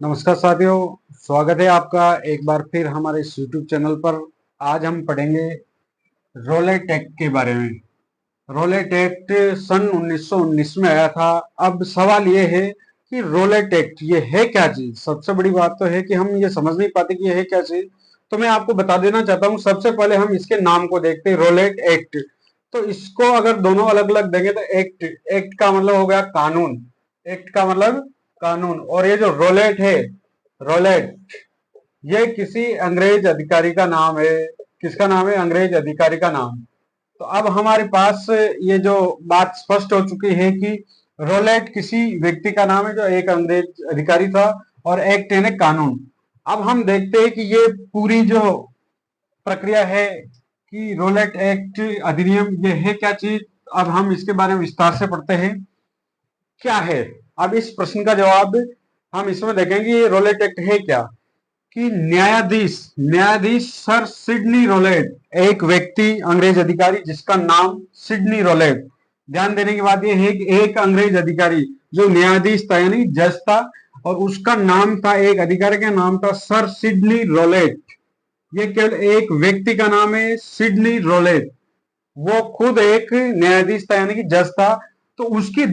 नमस्कार साथियों, स्वागत है आपका एक बार फिर हमारे इस YouTube चैनल पर। आज हम पढ़ेंगे रोलेट एक्ट के बारे में। रोलेट एक्ट सन 1919 में आया था। अब सवाल ये है कि रोलेट एक्ट ये है क्या चीज। सबसे बड़ी बात तो है कि हम ये समझ नहीं पाते कि ये है क्या चीज। तो मैं आपको बता देना चाहता हूँ। सबसे पहले हम इसके नाम को देखते हैं, रोलेट एक्ट। तो इसको अगर दोनों अलग अलग देंगे तो एक्ट, एक्ट का मतलब हो गया कानून। एक्ट का मतलब कानून। और ये जो रोलेट है, रोलेट, ये किसी अंग्रेज अधिकारी का नाम है। किसका नाम है? अंग्रेज अधिकारी का नाम। तो अब हमारे पास ये जो बात स्पष्ट हो चुकी है कि रोलेट किसी व्यक्ति का नाम है जो एक अंग्रेज अधिकारी था, और एक्ट यानी कानून। अब हम देखते हैं कि ये पूरी जो प्रक्रिया है कि रोलेट एक्ट अधिनियम ये है क्या चीज। अब हम इसके बारे में विस्तार से पढ़ते हैं क्या है। अब इस प्रश्न का जवाब हम इसमें देखेंगे ये रोलेट एक्ट है क्या। कि न्यायाधीश न्यायाधीश सर सिडनी रोलेट, एक व्यक्ति अंग्रेज अधिकारी जिसका नाम सिडनी रोलेट। ध्यान देने की बात यह है कि एक अंग्रेज अधिकारी जो न्यायाधीश था यानी जज था, और उसका नाम था, एक अधिकारी का नाम था सर सिडनी रोलेट। ये केवल एक व्यक्ति का नाम है, सिडनी रोलेट। वो खुद एक न्यायाधीश था यानी कि जज था। तो उसकी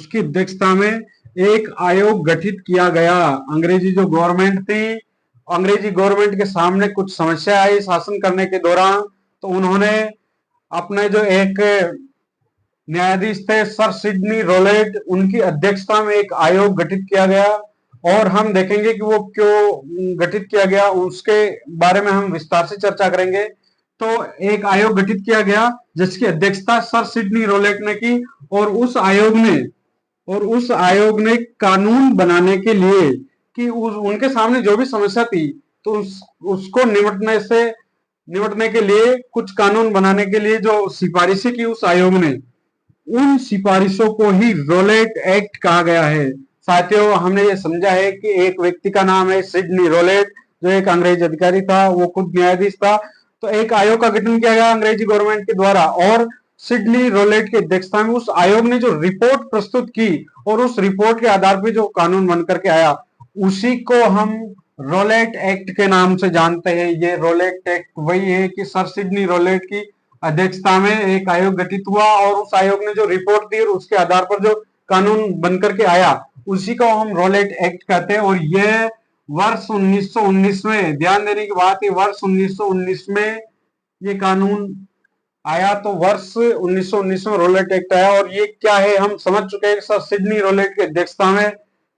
अध्यक्षता में एक आयोग गठित किया गया। अंग्रेजी जो गवर्नमेंट थी, अंग्रेजी गवर्नमेंट के सामने कुछ समस्या आई शासन करने के दौरान। तो उन्होंने अपने जो एक न्यायाधीश थे सर सिडनी रोलेट, उनकी अध्यक्षता में एक आयोग गठित किया गया। और हम देखेंगे कि वो क्यों गठित किया गया, उसके बारे में हम विस्तार से चर्चा करेंगे। तो एक आयोग गठित किया गया जिसकी अध्यक्षता सर सिडनी रोलेट ने की। और उस आयोग ने कानून बनाने के लिए कि उनके सामने जो भी समस्या थी, तो उसको निपटने के लिए, कुछ कानून बनाने के लिए जो सिफारिशें की उस आयोग ने, उन सिफारिशों को ही रोलेट एक्ट कहा गया है। साथियों, हमने ये समझा है कि एक व्यक्ति का नाम है सिडनी रोलेट, जो एक अंग्रेज अधिकारी था, वो खुद न्यायाधीश था। तो एक आयोग का गठन किया गया अंग्रेजी गवर्नमेंट के द्वारा, और सिडनी रोलेट की अध्यक्षता में उस आयोग ने जो रिपोर्ट प्रस्तुत की, और उस रिपोर्ट के आधार पर जो कानून बन करके आया, उसी को हम रोलेट एक्ट के नाम से जानते हैं। ये रोलेट एक्ट वही है कि सर सिडनी रोलेट की अध्यक्षता में एक आयोग गठित हुआ, और उस आयोग ने जो रिपोर्ट दी और उसके आधार पर जो कानून बनकर के आया, उसी को हम रोलेट एक्ट कहते हैं। और यह वर्ष 1919 में, ध्यान देने की बात है, वर्ष 1919 में ये कानून आया। तो वर्ष 1919 में रोलेट एक्ट आया। और ये क्या है हम समझ चुके हैं। सर सिडनी रोलेट की अध्यक्षता में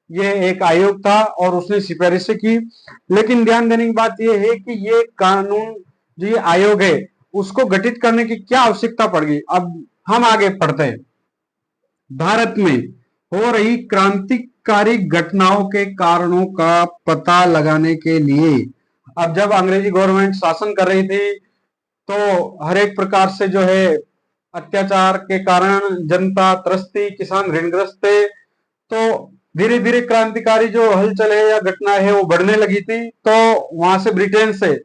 ये एक आयोग था और उसने सिफारिशें की। लेकिन ध्यान देने की बात यह है कि ये कानून, जो ये आयोग है, उसको गठित करने की क्या आवश्यकता पड़ गई। अब हम आगे पढ़ते हैं। भारत में हो रही क्रांतिकारी घटनाओं के कारणों का पता लगाने के लिए, अब जब अंग्रेजी गवर्नमेंट शासन कर रही थी, तो हर एक प्रकार से जो है अत्याचार के कारण जनता त्रस्त थी, किसान ऋणग्रस्त थे। तो धीरे धीरे क्रांतिकारी जो हलचल है या घटना है वो बढ़ने लगी थी। तो वहां से, ब्रिटेन से,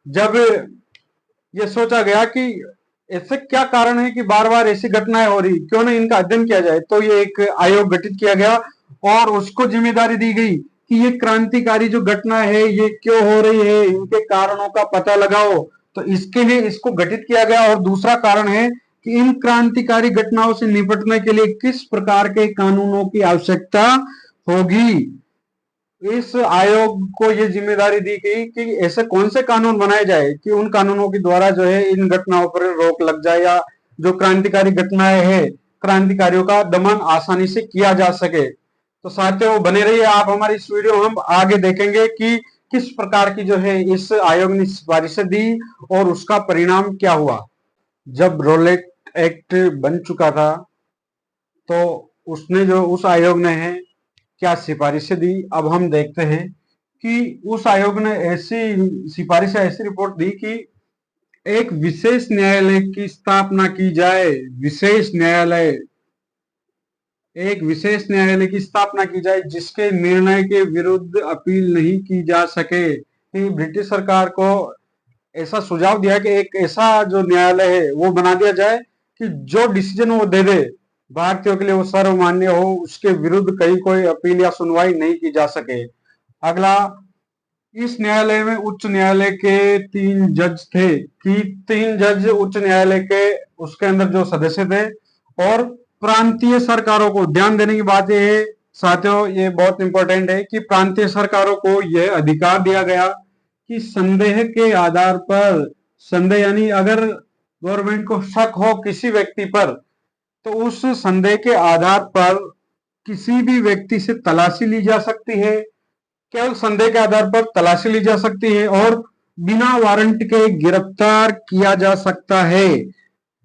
जब ये सोचा गया कि ऐसे क्या कारण है कि बार बार ऐसी घटनाएं हो रही, क्यों ना इनका अध्ययन किया जाए। तो ये एक आयोग गठित किया गया और उसको जिम्मेदारी दी गई कि ये क्रांतिकारी जो घटना है ये क्यों हो रही है, इनके कारणों का पता लगाओ। तो इसके लिए इसको गठित किया गया। और दूसरा कारण है कि इन क्रांतिकारी घटनाओं से निपटने के लिए किस प्रकार के कानूनों की आवश्यकता होगी। इस आयोग को ये जिम्मेदारी दी गई कि ऐसे कौन से कानून बनाए जाए कि उन कानूनों के द्वारा जो है इन घटनाओं पर रोक लग जाए, या जो क्रांतिकारी घटनाएं हैं, क्रांतिकारियों का दमन आसानी से किया जा सके। तो साथियों, बने रहिए आप हमारी इस वीडियो में। हम आगे देखेंगे कि किस प्रकार की जो है इस आयोग ने सिफारिशें दी और उसका परिणाम क्या हुआ। जब रोलेट एक्ट बन चुका था, तो उसने जो, उस आयोग ने है क्या सिफारिशें दी। अब हम देखते हैं कि उस आयोग ने ऐसी सिफारिश, ऐसी रिपोर्ट दी कि एक विशेष न्यायालय की स्थापना की जाए। विशेष न्यायालय, एक विशेष न्यायालय की स्थापना की जाए जिसके निर्णय के विरुद्ध अपील नहीं की जा सके। कि ब्रिटिश सरकार को ऐसा सुझाव दिया कि एक ऐसा जो न्यायालय है वो बना दिया जाए कि जो डिसीजन वो दे दे, भारतीयों के लिए वो सर्वमान्य हो, उसके विरुद्ध कहीं कोई अपील या सुनवाई नहीं की जा सके। अगला, इस न्यायालय में उच्च न्यायालय के 3 जज थे, कि 3 जज उच्च न्यायालय के उसके अंदर जो सदस्य थे, और प्रांतीय सरकारों को, ध्यान देने की बात यह है साथियों, ये बहुत इंपॉर्टेंट है कि प्रांतीय सरकारों को यह अधिकार दिया गया कि संदेह के आधार पर, संदेह यानी अगर गवर्नमेंट को शक हो किसी व्यक्ति पर, तो उस संदेह के आधार पर किसी भी व्यक्ति से तलाशी ली जा सकती है, केवल संदेह के आधार पर तलाशी ली जा सकती है, और बिना वारंट के गिरफ्तार किया जा सकता है।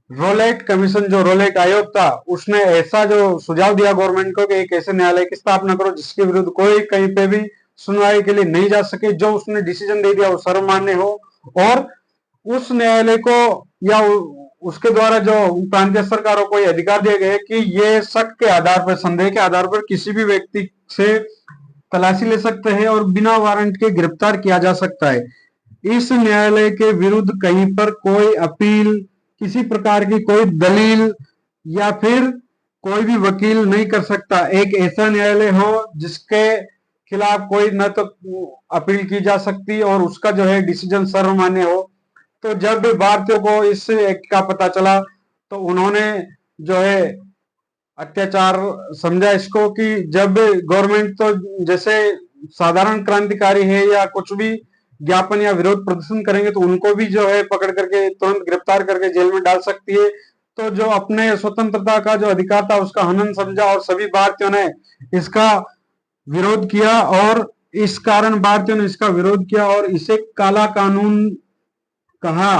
रोलेट कमीशन, जो रोलेट आयोग था, उसने ऐसा जो सुझाव दिया गवर्नमेंट को कि एक ऐसे न्यायालय की स्थापना करो जिसके विरुद्ध कोई कहीं पे भी सुनवाई के लिए नहीं जा सके, जो उसने डिसीजन दे दिया वो सर्वमान्य हो, और उस न्यायालय को या उसके द्वारा जो प्रांतीय सरकारों को यह अधिकार दिए गए कि ये शक के आधार पर, संदेह के आधार पर किसी भी व्यक्ति से तलाशी ले सकते हैं और बिना वारंट के गिरफ्तार किया जा सकता है। इस न्यायालय के विरुद्ध कहीं पर कोई अपील, किसी प्रकार की कोई दलील या फिर कोई भी वकील नहीं कर सकता। एक ऐसा न्यायालय हो जिसके खिलाफ कोई न तो अपील की जा सकती और उसका जो है डिसीजन सर्वमान्य हो। तो जब भारतीयों को इस एक्ट का पता चला तो उन्होंने जो है अत्याचार समझा इसको, कि जब गवर्नमेंट तो जैसे साधारण क्रांतिकारी है या कुछ भी ज्ञापन या विरोध प्रदर्शन करेंगे तो उनको भी जो है पकड़ करके तुरंत गिरफ्तार करके जेल में डाल सकती है। तो जो अपने स्वतंत्रता का जो अधिकार था उसका हनन समझा और सभी भारतीयों ने इसका विरोध किया, और इस कारण भारतीयों ने इसका विरोध किया और इसे काला कानून कहा।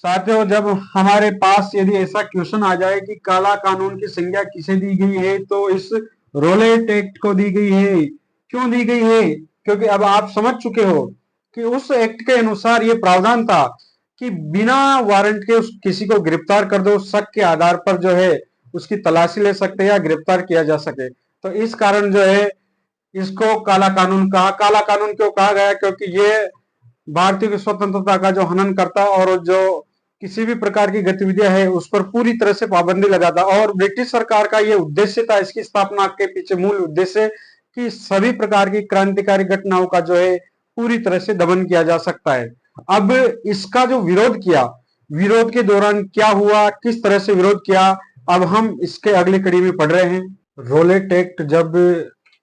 साथियों, जब हमारे पास यदि ऐसा क्वेश्चन आ जाए कि काला कानून की संज्ञा किसे दी गई है, तो इस रोलेट एक्ट को दी गई है। क्यों दी गई है? क्योंकि अब आप समझ चुके हो कि उस एक्ट के अनुसार ये प्रावधान था कि बिना वारंट के किसी को गिरफ्तार कर दो, शक के आधार पर जो है उसकी तलाशी ले सकते या गिरफ्तार किया जा सके। तो इस कारण जो है इसको काला कानून कहा। काला कानून क्यों कहा गया? क्योंकि ये भारतीय की स्वतंत्रता का जो हनन करता और जो किसी भी प्रकार की गतिविधियां है उस पर पूरी तरह से पाबंदी लगाता। और ब्रिटिश सरकार का ये उद्देश्य था, इसकी स्थापना के पीछे मूल उद्देश्य कि सभी प्रकार की क्रांतिकारी घटनाओं का जो है पूरी तरह से दमन किया जा सकता है। अब इसका जो विरोध किया, विरोध के दौरान क्या हुआ, किस तरह से विरोध किया, अब हम इसके अगली कड़ी में पढ़ रहे हैं। रोलेट एक्ट जब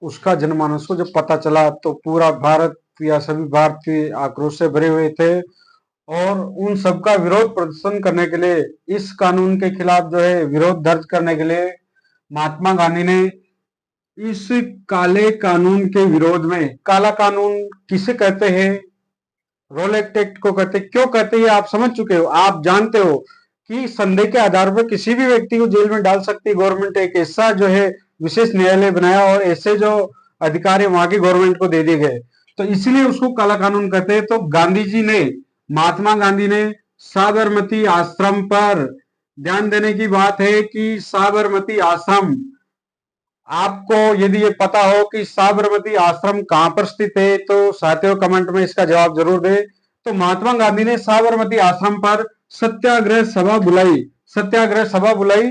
उसका जनमानस को जब पता चला तो पूरा भारत या सभी भारतीय आक्रोश से भरे हुए थे और उन सबका विरोध प्रदर्शन करने के लिए, इस कानून के खिलाफ जो है विरोध दर्ज करने के लिए महात्मा गांधी ने इस काले कानून के विरोध में, काला कानून किसे कहते हैं? रोलेट एक्ट को कहते। क्यों कहते हैं आप समझ चुके हो, आप जानते हो कि संदेह के आधार पर किसी भी व्यक्ति को जेल में डाल सकती है गवर्नमेंट। एक ऐसा जो है विशेष न्यायालय बनाया और ऐसे जो अधिकार है वहां की गवर्नमेंट को दे दिए गए, तो इसीलिए उसको काला कानून कहते हैं। तो गांधी जी ने, महात्मा गांधी ने साबरमती आश्रम पर, ध्यान देने की बात है कि साबरमती आश्रम, आपको यदि ये पता हो कि साबरमती आश्रम कहां पर स्थित है तो साथियों कमेंट में इसका जवाब जरूर दें। तो महात्मा गांधी ने साबरमती आश्रम पर सत्याग्रह सभा बुलाई, सत्याग्रह सभा बुलाई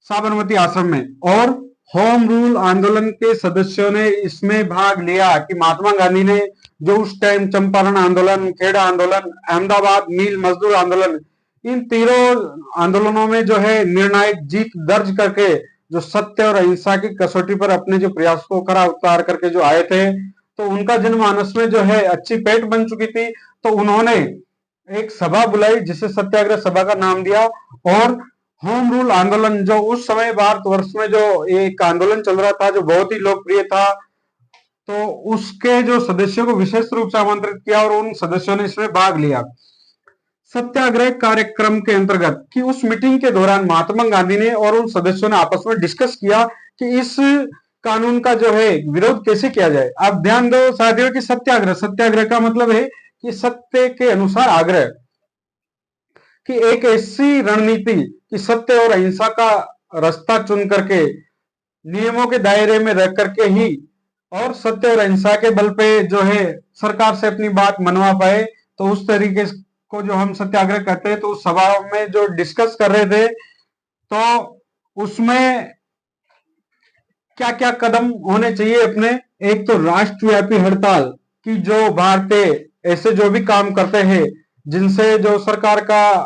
साबरमती आश्रम में, और होम रूल आंदोलन के सदस्यों ने इसमें भाग लिया। कि महात्मा गांधी ने जो उस टाइम चंपारण आंदोलन, खेड़ा आंदोलन, अहमदाबाद मिल मजदूर आंदोलन, इन तीनों आंदोलनों में जो है निर्णायक जीत दर्ज करके जो सत्य और अहिंसा की कसौटी पर अपने जो प्रयास को खरा उतार करके जो आए थे, तो उनका जनमानस में जो है अच्छी पैठ बन चुकी थी। तो उन्होंने एक सभा बुलाई जिसे सत्याग्रह सभा का नाम दिया, और होम रूल आंदोलन, जो उस समय भारतवर्ष में जो एक आंदोलन चल रहा था जो बहुत ही लोकप्रिय था, तो उसके जो सदस्यों को विशेष रूप से आमंत्रित किया और उन सदस्यों ने इसमें भाग लिया। सत्याग्रह कार्यक्रम के अंतर्गत कि उस मीटिंग के दौरान महात्मा गांधी ने और उन सदस्यों ने आपस में डिस्कस किया कि इस कानून का जो है विरोध कैसे किया जाए। आप ध्यान दो साथियों कि सत्याग्रह, सत्याग्रह का मतलब है कि सत्य के अनुसार आग्रह, कि एक ऐसी रणनीति कि सत्य और अहिंसा का रास्ता चुन करके, नियमों के दायरे में रह करके ही और सत्य और अहिंसा के बल पे जो है सरकार से अपनी बात मनवा पाए, तो उस तरीके को जो हम सत्याग्रह कहते हैं। तो उस सभा में जो डिस्कस कर रहे थे, तो उसमें क्या क्या कदम होने चाहिए अपने। एक तो राष्ट्रव्यापी हड़ताल की जो भारतीय ऐसे जो भी काम करते हैं जिनसे जो सरकार का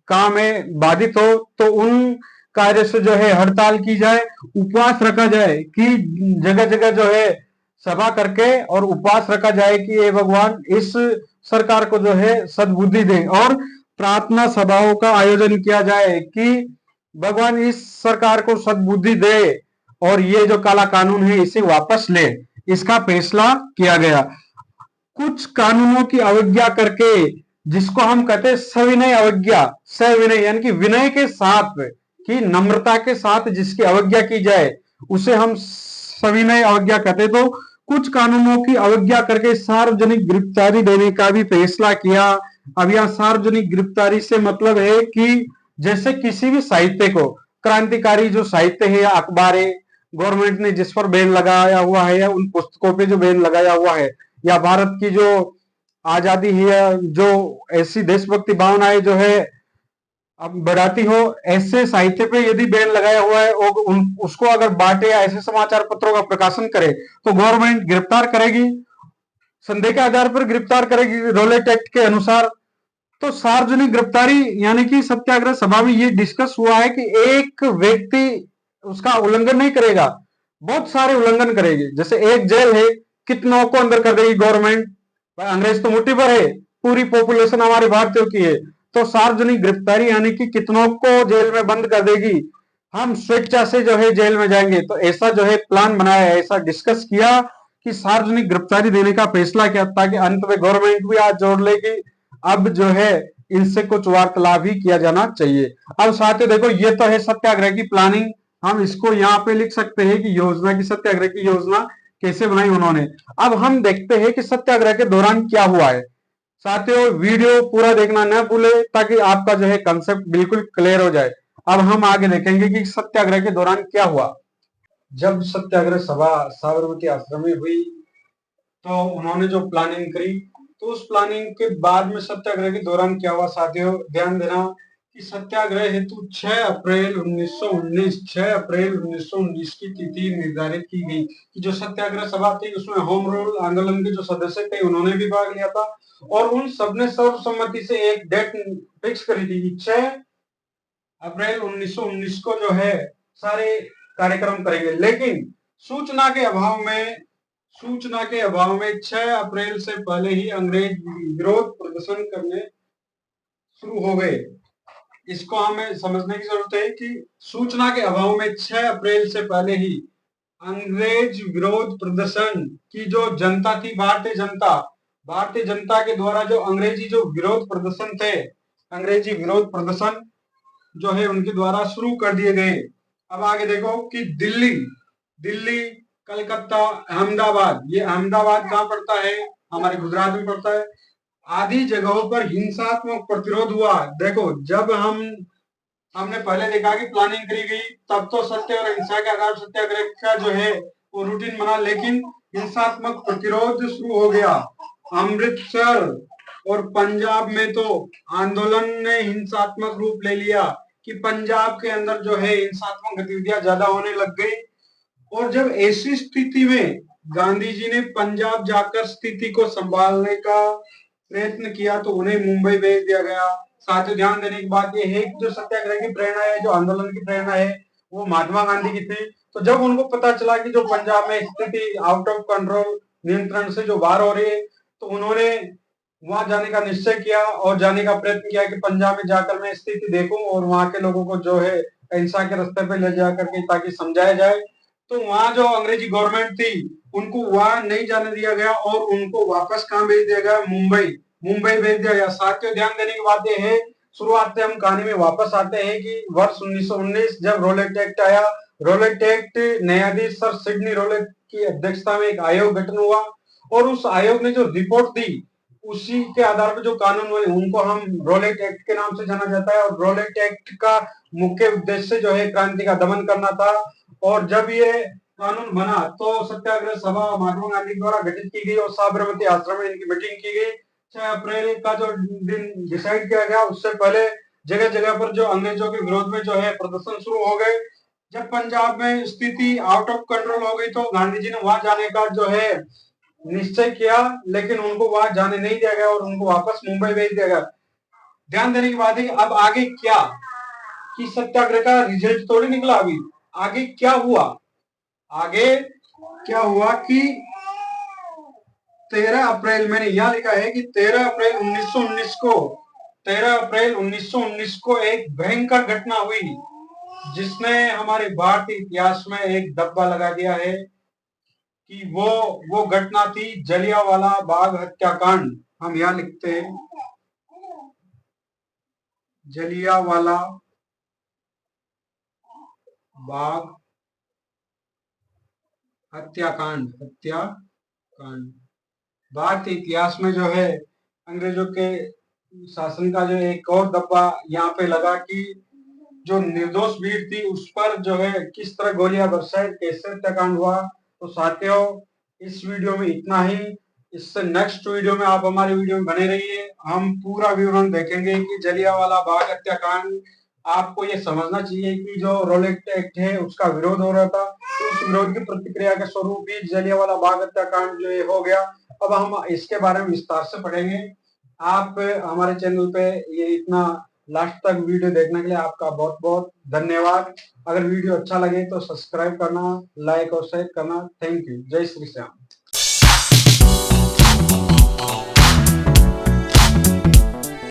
काम है बाधित हो, तो उन कार्य से जो है हड़ताल की जाए, उपवास रखा जाए कि जगह जगह जो है सभा करके और उपवास रखा जाए कि ये भगवान इस सरकार को जो है सद्बुद्धि दे, और प्रार्थना सभाओं का आयोजन किया जाए कि भगवान इस सरकार को सद्बुद्धि दे और ये जो काला कानून है इसे वापस ले, इसका फैसला किया गया। कुछ कानूनों की अवज्ञा करके, जिसको हम कहते हैं सविनय अवज्ञा, सविनय यानी कि विनय के साथ, कि नम्रता के साथ जिसकी अवज्ञा की जाए उसे हम सविनय अवज्ञा कहते। तो कुछ कानूनों की अवज्ञा करके सार्वजनिक गिरफ्तारी देने का भी फैसला किया। अब यह सार्वजनिक गिरफ्तारी से मतलब है कि जैसे किसी भी साहित्य को, क्रांतिकारी जो साहित्य है या अखबार है, गवर्नमेंट ने जिस पर बैन लगाया हुआ है या उन पुस्तकों पे जो बैन लगाया हुआ है, या भारत की जो आजादी है, जो ऐसी देशभक्ति भावनाएं जो है अब बढ़ाती हो, ऐसे साहित्य पे यदि बैन लगाया हुआ है और उसको अगर बांटे या ऐसे समाचार पत्रों का प्रकाशन करे तो गवर्नमेंट गिरफ्तार करेगी, संदेह के आधार पर गिरफ्तार करेगी रोलेट एक्ट के अनुसार। तो सार्वजनिक गिरफ्तारी यानी कि सत्याग्रह सभा में ये डिस्कस हुआ है कि एक व्यक्ति उसका उल्लंघन नहीं करेगा, बहुत सारे उल्लंघन करेगी। जैसे एक जेल है, कितनों को अंदर कर देगी गवर्नमेंट, अंग्रेज तो मुट्ठी भर है, पूरी पॉपुलेशन हमारे भारतीयों की है, तो सार्वजनिक गिरफ्तारी यानी कि कितनों को जेल में बंद कर देगी, हम स्वेच्छा से जो है जेल में जाएंगे। तो ऐसा जो है प्लान बनाया है, ऐसा डिस्कस किया कि सार्वजनिक गिरफ्तारी देने का फैसला किया, ताकि अंत में गवर्नमेंट भी आज जोड़ लेगी अब जो है इनसे कुछ वार्तालाप ही किया जाना चाहिए। अब साथियों देखो, ये तो है सत्याग्रह की प्लानिंग, हम इसको यहाँ पे लिख सकते हैं कि योजना की, सत्याग्रह की योजना कैसे बनाई उन्होंने। अब हम देखते हैं कि सत्याग्रह के दौरान क्या हुआ है। साथियों वीडियो पूरा देखना न भूले ताकि आपका जो है कंसेप्ट बिल्कुल क्लियर हो जाए। अब हम आगे देखेंगे कि सत्याग्रह के दौरान क्या हुआ। जब सत्याग्रह सभा साबरमती आश्रम में हुई तो उन्होंने जो प्लानिंग करी, तो उस प्लानिंग के बाद में सत्याग्रह के दौरान क्या हुआ साथियों, ध्यान देना कि सत्याग्रह हेतु 6 अप्रैल 1919 की तिथि निर्धारित की गई कि जो सत्याग्रह सभा थी उसमें होम रूल आंदोलन के जो सदस्य थे उन्होंने भी भाग लिया था, और उन सबने सर्वसम्मति से एक डेट फिक्स करी थी कि 6 अप्रैल 1919 को जो है सारे कार्यक्रम करेंगे। लेकिन सूचना के अभाव में 6 अप्रैल से पहले ही अंग्रेज विरोध प्रदर्शन करने शुरू हो गए। इसको हमें समझने की जरूरत है कि सूचना के अभाव में 6 अप्रैल से पहले ही अंग्रेज विरोध प्रदर्शन की जो जनता थी, भारतीय जनता के द्वारा जो अंग्रेजी जो विरोध प्रदर्शन थे, अंग्रेजी विरोध प्रदर्शन जो है उनके द्वारा शुरू कर दिए गए। अब आगे देखो कि दिल्ली, कलकत्ता, अहमदाबाद, ये अहमदाबाद कहाँ पड़ता है, हमारे गुजरात में पड़ता है, आदि जगहों पर हिंसात्मक प्रतिरोध हुआ। देखो जब हमने पहले देखा कि प्लानिंग करी गई तब तो सत्य और अहिंसा के आधार सत्याग्रह का जो है वो रूटीन बना, लेकिन हिंसात्मक प्रतिरोध शुरू हो गया। अमृतसर और पंजाब में तो आंदोलन ने हिंसात्मक रूप ले लिया कि पंजाब के अंदर जो है हिंसात्मक गतिविधियां ज्यादा होने लग गई। और जब ऐसी स्थिति में गांधी जी ने पंजाब जाकर स्थिति को संभालने का प्रयत्न किया तो उन्हें मुंबई भेज दिया गया। साथ ही ध्यान देने की बात यह है कि जो सत्याग्रह की प्रेरणा है, जो आंदोलन की प्रेरणा है, वो महात्मा गांधी की थी। तो जब उनको पता चला कि जो पंजाब में स्थिति आउट ऑफ कंट्रोल, नियंत्रण से जो बाहर हो रही है, तो उन्होंने वहां जाने का निश्चय किया और जाने का प्रयत्न किया कि पंजाब में जाकर मैं स्थिति देखूं और वहां के लोगों को जो है अहिंसा के रास्ते पे ले जा करके ताकि समझाया जाए। तो वहां जो अंग्रेजी गवर्नमेंट थी उनको वहां नहीं जाने दिया गया और उनको वापस कहां भेज दिया गया, मुंबई भेज दिया गया। साथियों ध्यान देने की बात यह है, शुरुआत से हम कहानी में वापस आते हैं कि वर्ष 1919 जब रोलेट एक्ट आया, रोलेट एक्ट न्यायाधीश सर सिडनी रोलेट की अध्यक्षता में एक आयोग गठन हुआ और उस आयोग ने जो रिपोर्ट दी उसी के आधार पर जो कानून हुए उनको हम रोलेट एक्ट के नाम से जाना जाता है। और रोलेट एक्ट का मुख्य उद्देश्य जो है क्रांति का दमन करना था। और जब ये कानून बना तो सत्याग्रह सभा महात्मा गांधी द्वारा गठित की गई और साबरमती आश्रम में इनकी मीटिंग की गई। 6 अप्रैल का जो दिन डिसाइड किया गया उससे पहले जगह जगह पर जो अंग्रेजों के विरोध में जो है प्रदर्शन शुरू हो गए। जब पंजाब में स्थिति आउट ऑफ कंट्रोल हो गई तो गांधी जी ने वहां जाने का जो है निश्चय किया, लेकिन उनको वहां जाने नहीं दिया गया और उनको वापस मुंबई भेज दिया गया। ध्यान देने की बात है कि अब आगे क्या, कि सत्याग्रह का रिजल्ट थोड़ी निकला अभी, आगे क्या हुआ। आगे क्या हुआ कि 13 अप्रैल, मैंने यहां लिखा है कि 13 अप्रैल 1919 को एक भयंकर घटना हुई जिसने हमारे भारतीय इतिहास में एक धब्बा लगा दिया है कि वो घटना थी जलियांवाला बाग हत्याकांड। हम यहां लिखते हैं जलियांवाला बाग हत्याकांड। भारतीय इतिहास में जो है अंग्रेजों के शासन का जो एक और धब्बा यहाँ पे लगा कि जो निर्दोष भीड़ थी उस पर जो है किस तरह गोलियां बरसाई, कैसे हत्याकांड हुआ। तो साथियों, इस वीडियो में इतना ही। इससे नेक्स्ट वीडियो में आप हमारे वीडियो में बने रहिए, हम पूरा विवरण देखेंगे कि जलियांवाला बाग हत्याकांड। आपको ये समझना चाहिए कि जो रोलेट एक्ट है उसका विरोध हो रहा था, तो उस विरोध की प्रतिक्रिया के स्वरूप ही जलियांवाला बाग हत्याकांड जो हो गया। अब हम इसके बारे में विस्तार से पढ़ेंगे। आप हमारे चैनल पे ये इतना लास्ट तक वीडियो देखने के लिए आपका बहुत बहुत धन्यवाद। अगर वीडियो अच्छा लगे तो सब्सक्राइब करना, लाइक और शेयर करना। Thank you. जय श्री श्याम।